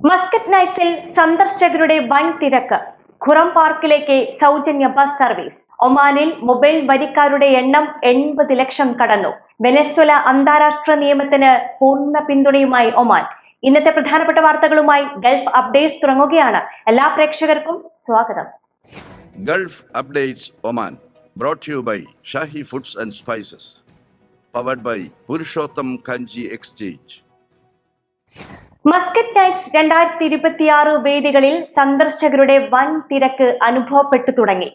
Muscat നൈറ്റ്സിൽ സന്ദർശകരുടെ വൻ തിരക്ക്. ഖുറം പാർക്കിലേക്ക് സൗജന്യ ബസ് സർവീസ്. ഒമാനിൽ മൊബൈൽ വരിക്കാരുടെ എണ്ണം 80 ലക്ഷം കടന്നു. വെനസ്വേല അന്താരാഷ്ട്ര നിയമത്തിന് പൂർണ്ണ പിന്തുണയുമായി ഒമാൻ. ഇന്നത്തെ പ്രധാനപ്പെട്ട വാർത്തകളുമായി ഗൾഫ് അപ്ഡേറ്റ്സ് തുടങ്ങുകയാണ്. എല്ലാ പ്രേക്ഷകർക്കും സ്വാഗതം. Gulf updates Oman brought to you by Shahi foods and spices, powered by Purushottam Kanji exchange. Muscat nights 2026 വേദികളിൽ സന്ദർശകരുടെ വൻ തിരക്ക് അനുഭവപ്പെട്ടു തുടങ്ങി.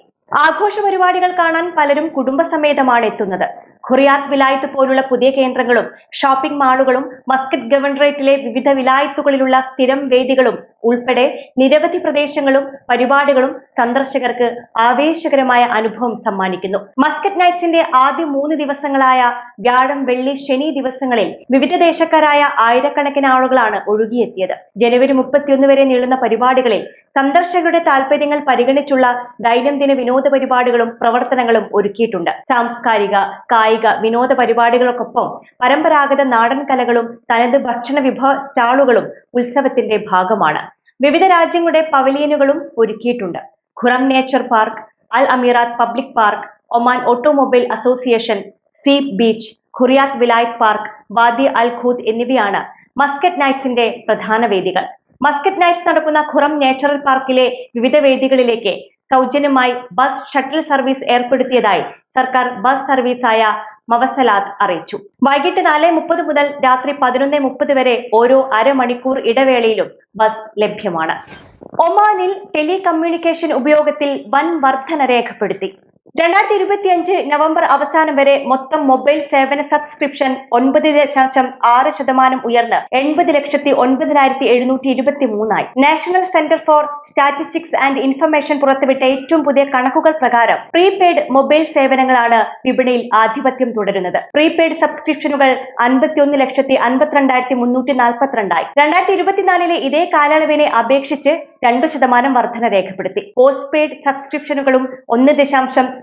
ആഘോഷ പരിപാടികൾ കാണാൻ പലരും കുടുംബസമേതമാണ് എത്തുന്നത്. ഖുറിയാത്ത് വിലായത്ത് പോലുള്ള പുതിയ കേന്ദ്രങ്ങളും ഷോപ്പിംഗ് മാളുകളും മസ്കറ്റ് ഗവർണറേറ്റിലെ വിവിധ വിലായത്തുകളിലുള്ള സ്ഥിരം വേദികളും ഉൾപ്പെടെ നിരവധി പ്രദേശങ്ങളും പരിപാടികളും സന്ദർശകർക്ക് ആവേശകരമായ അനുഭവം സമ്മാനിക്കുന്നു. മസ്കറ്റ് നൈറ്റ്സിന്റെ ആദ്യ 3 ദിവസങ്ങളായ വ്യാഴം, വെള്ളി, ശനി ദിവസങ്ങളിൽ വിവിധ ദേശക്കാരായ ആയിരക്കണക്കിന് ആളുകളാണ് ഒഴുകിയെത്തിയത്. ജനുവരി 31 വരെ നീളുന്ന പരിപാടികളിൽ സന്ദർശകരുടെ താൽപര്യങ്ങൾ പരിഗണിച്ചുള്ള ദൈനംദിന വിനോദ പരിപാടികളും പ്രവർത്തനങ്ങളും ഒരുക്കിയിട്ടുണ്ട്. സാംസ്കാരിക, കായിക, വിനോദ പരിപാടികൾക്കൊപ്പം പരമ്പരാഗത നാടൻ കലകളും തനത് ഭക്ഷണ വിഭവ സ്റ്റാളുകളും ഉത്സവത്തിന്റെ ഭാഗമാണ്. വിവിധ രാജ്യങ്ങളുടെ പവലിയനുകളും ഒരുക്കിയിട്ടുണ്ട്. Qurum nature park, Al Ameerat public park, Oman automobile association, Seeb beach, Qurayyat Wilayat park, Wadi Al Khoud എന്നിവയാണ് മസ്കറ്റ് നൈറ്റ്സിന്റെ പ്രധാന വേദികൾ. മസ്കറ്റ് നൈറ്റ്സ് നടക്കുന്ന ഖുറം നേച്ചറൽ പാർക്കിലെ വിവിധ വേദികളിലേക്ക് സൗജന്യമായി ബസ് ഷട്ടിൽ സർവീസ് ഏർപ്പെടുത്തിയതായി സർക്കാർ ബസ് സർവീസായ മവസലാത്ത് അറിയിച്ചു. വൈകിട്ട് 4:30 മുതൽ രാത്രി 11:30 വരെ ഓരോ അരമണിക്കൂർ ഇടവേളയിലും ബസ് ലഭ്യമാണ്. ഒമാനിൽ ടെലികമ്മ്യൂണിക്കേഷൻ ഉപയോഗത്തിൽ വൻ വർധന രേഖപ്പെടുത്തി. 2025 നവംബർ അവസാനം വരെ മൊത്തം മൊബൈൽ സേവന സബ്സ്ക്രിപ്ഷൻ 9.6% ഉയർന്ന് 80,09,723 national centre for statistics and information പുറത്തുവിട്ട ഏറ്റവും പുതിയ കണക്കുകൾ പ്രകാരം പ്രീപെയ്ഡ് മൊബൈൽ സേവനങ്ങളാണ് വിപണിയിൽ ആധിപത്യം തുടരുന്നത്. പ്രീപെയ്ഡ് സബ്സ്ക്രിപ്ഷനുകൾ 51,52,342 2024 ഇതേ കാലയളവിനെ അപേക്ഷിച്ച് 2% വർധന രേഖപ്പെടുത്തി. പോസ്റ്റ് പെയ്ഡ് സബ്സ്ക്രിപ്ഷനുകളും 1.8%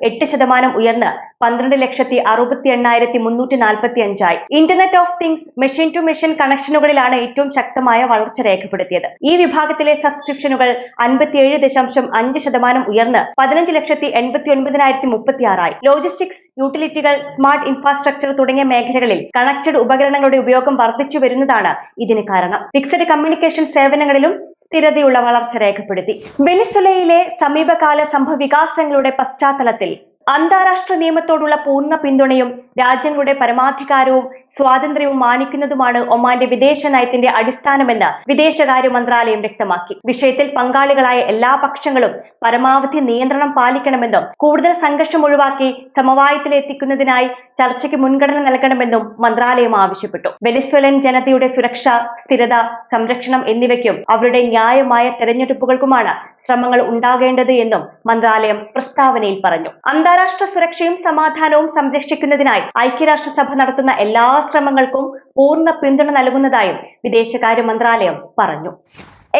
ഉയർന്ന് 12,68,345 internet of things, machine to machine കണക്ഷനുകളിലാണ് ഏറ്റവും ശക്തമായ വളർച്ച രേഖപ്പെടുത്തിയത്. ഈ വിഭാഗത്തിലെ സബ്സ്ക്രിപ്ഷനുകൾ 57.5% ഉയർന്ന് 15,89,036. ലോജിസ്റ്റിക്സ്, യൂട്ടിലിറ്റികൾ, സ്മാർട്ട് ഇൻഫ്രാസ്ട്രക്ചർ തുടങ്ങിയ മേഖലകളിൽ കണക്റ്റഡ് ഉപകരണങ്ങളുടെ ഉപയോഗം വർദ്ധിച്ചു വരുന്നതാണ് ഇതിന് കാരണം. ഫിക്സഡ് കമ്മ്യൂണിക്കേഷൻ സേവനങ്ങളിലും സ്ഥിരതയുള്ള വളർച്ച രേഖപ്പെടുത്തി. വെനിസ്വേലയിലെ സമീപകാല സംഭവവികാസങ്ങളുടെ പശ്ചാത്തലത്തിൽ അന്താരാഷ്ട്ര നിയമത്തോടുള്ള പൂർണ്ണ പിന്തുണയും രാജ്യങ്ങളുടെ പരമാധികാരവും സ്വാതന്ത്ര്യവും മാനിക്കുന്നതുമാണ് ഒമാന്റെ വിദേശ നയത്തിന്റെ അടിസ്ഥാനമെന്ന് വിദേശകാര്യ മന്ത്രാലയം വ്യക്തമാക്കി. വിഷയത്തിൽ പങ്കാളികളായ എല്ലാ പക്ഷങ്ങളും പരമാവധി നിയന്ത്രണം പാലിക്കണമെന്നും കൂടുതൽ സംഘർഷം ഒഴിവാക്കി സമവായത്തിലെത്തിക്കുന്നതിനായി ചർച്ചയ്ക്ക് മുൻഗണന നൽകണമെന്നും മന്ത്രാലയം ആവശ്യപ്പെട്ടു. വെനസ്വേലൻ ജനതയുടെ സുരക്ഷ, സ്ഥിരത, സംരക്ഷണം എന്നിവയ്ക്കും അവരുടെ ന്യായമായ തെരഞ്ഞെടുപ്പുകൾക്കുമാണ് ശ്രമങ്ങൾ ഉണ്ടാകേണ്ടത് എന്നും മന്ത്രാലയം പ്രസ്താവനയിൽ പറഞ്ഞു. അന്താരാഷ്ട്ര സുരക്ഷയും സമാധാനവും സംരക്ഷിക്കുന്നതിനായി ഐക്യരാഷ്ട്രസഭ നടത്തുന്ന എല്ലാ ശ്രമങ്ങൾക്കും പൂർണ്ണ പിന്തുണ നൽകുന്നതായും വിദേശകാര്യ മന്ത്രാലയം പറഞ്ഞു.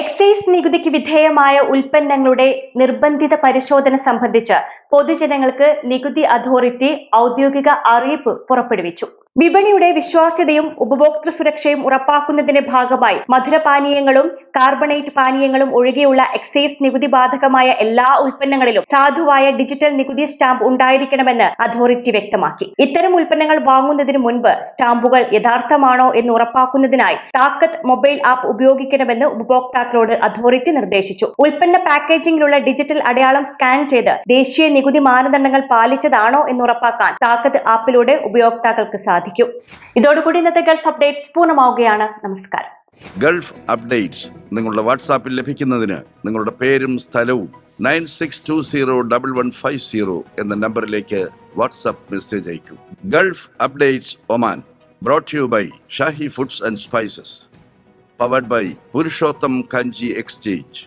എക്സൈസ് നികുതിക്ക് വിധേയമായ ഉൽപ്പന്നങ്ങളുടെ നിർബന്ധിത പരിശോധന സംബന്ധിച്ച് പൊതുജനങ്ങൾക്ക് നികുതി അതോറിറ്റി ഔദ്യോഗിക അറിയിപ്പ് പുറപ്പെടുവിച്ചു. വിപണിയുടെ വിശ്വാസ്യതയും ഉപഭോക്തൃ സുരക്ഷയും ഉറപ്പാക്കുന്നതിന്റെ ഭാഗമായി മധുരപാനീയങ്ങളും കാർബണേറ്റ് പാനീയങ്ങളും ഒഴികെയുള്ള എക്സൈസ് നികുതി ബാധകമായ എല്ലാ ഉൽപ്പന്നങ്ങളിലും സാധുവായ ഡിജിറ്റൽ നികുതി സ്റ്റാമ്പ് ഉണ്ടായിരിക്കണമെന്ന് അതോറിറ്റി വ്യക്തമാക്കി. ഇത്തരം ഉൽപ്പന്നങ്ങൾ വാങ്ങുന്നതിന് മുൻപ് സ്റ്റാമ്പുകൾ യഥാർത്ഥമാണോ എന്ന് ഉറപ്പാക്കുന്നതിനായി താക്കത്ത് മൊബൈൽ ആപ്പ് ഉപയോഗിക്കണമെന്ന് ഉപഭോക്താക്കളോട് അതോറിറ്റി നിർദ്ദേശിച്ചു. ഉൽപ്പന്ന പാക്കേജിംഗിലുള്ള ഡിജിറ്റൽ അടയാളം സ്കാൻ ചെയ്ത് ദേശീയ നികുതി മാനദണ്ഡങ്ങൾ പാലിച്ചതാണോ എന്ന് ഉറപ്പാക്കാൻ താക്കത്ത് ആപ്പിലൂടെ ഉപയോക്താക്കൾക്ക് സാധിക്കും. ഇതോടുകൂടി ഇന്നത്തെ ഗൾഫ് അപ്ഡേറ്റ്സ് പൂർണ്ണമാവുകയാണ്. നമസ്കാരം. ഗൾഫ് അപ്ഡേറ്റ്സ് നിങ്ങളുടെ വാട്സാപ്പിൽ ലഭിക്കുന്നതിന് നിങ്ങളുടെ പേരും സ്ഥലവും 96201150 എന്ന നമ്പറിലേക്ക് വാട്സാപ്പ് മെസ്സേജ് അയക്കൂ. Gulf updates Oman brought to you by Shahi foods and spices, powered by Purushottam Kanji exchange.